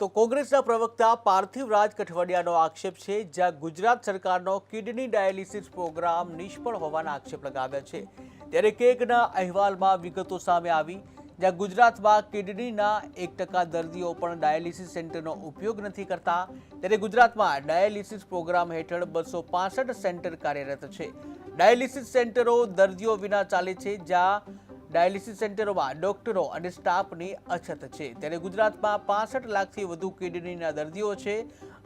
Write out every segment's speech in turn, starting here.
તો કોંગ્રેસના પ્રવક્તા પાર્થિવ રાજ કઠવડિયાનો આક્ષેપ છે, જ્યાં ગુજરાત સરકારનો કિડની ડાયાલિસિસ પ્રોગ્રામ નિષ્ફળ હોવાના આક્ષેપ લગાવ્યા છે। ત્યારે કેગના અહેવાલમાં વિગતો સામે આવી, જ્યાં ગુજરાતમાં કિડનીના 1% દર્દીઓ પણ ડાયાલિસિસ સેન્ટરનો ઉપયોગ નથી કરતા। ત્યારે ગુજરાતમાં ડાયાલિસિસ પ્રોગ્રામ હેઠળ 265 સેન્ટર કાર્યરત છે। ડાયાલિસિસ સેન્ટરો દર્દીઓ વિના ચાલે છે, જ્યાં ડાયાલિસિસ સેન્ટરોમાં ડોક્ટરો અને સ્ટાફની અછત છે। ત્યારે ગુજરાતમાં 65 લાખથી વધુ કિડનીના દર્દીઓ છે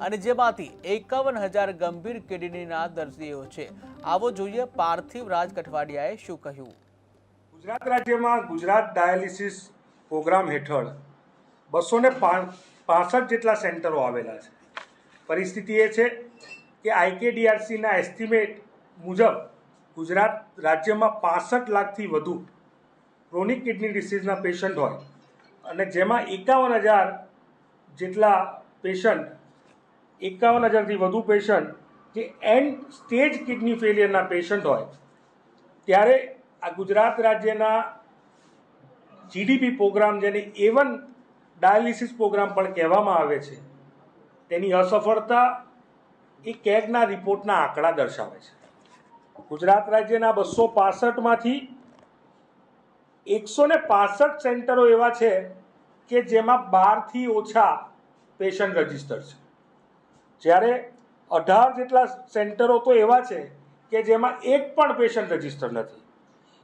અને જેમાંથી 51,000 ગંભીર કિડનીના દર્દીઓ છે। આવો જોઈએ પાર્થિવ રાજ કઠવાડિયાએ શું કહ્યું। ગુજરાત રાજ્યમાં ગુજરાત ડાયાલિસિસ પ્રોગ્રામ હેઠળ 265 જેટલા સેન્ટરો આવેલા છે। પરિસ્થિતિ એ છે કે IKDRCના એસ્ટિમેટ મુજબ ગુજરાત રાજ્યમાં 65 લાખથી વધુ ક્રોનિક કિડની ડિસીઝના પેશન્ટ હોય અને જેમાં 51,000 જેટલા પેશન્ટ 51,000થી વધુ પેશન્ટ જે એન્ડ સ્ટેજ કિડની ફેલિયરના પેશન્ટ હોય, ત્યારે આ ગુજરાત રાજ્યના GDP પ્રોગ્રામ, જેને A1 ડાયાલિસિસ પ્રોગ્રામ પણ કહેવામાં આવે છે, તેની અસફળતા એ કેગના રિપોર્ટના આંકડા દર્શાવે છે। ગુજરાત રાજ્યના 265માંથી 165 સેન્ટરો એવા છે કે જેમાં 12થી ઓછા પેશન્ટ રજીસ્ટર છે, જ્યારે 18 જેટલા સેન્ટરો તો એવા છે કે જેમાં એક પણ પેશન્ટ રજીસ્ટર નથી।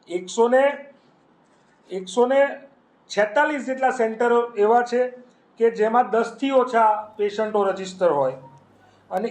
146 જેટલા સેન્ટરો એવા છે કે જેમાં 10થી ઓછા પેશન્ટો રજીસ્ટર હોય અને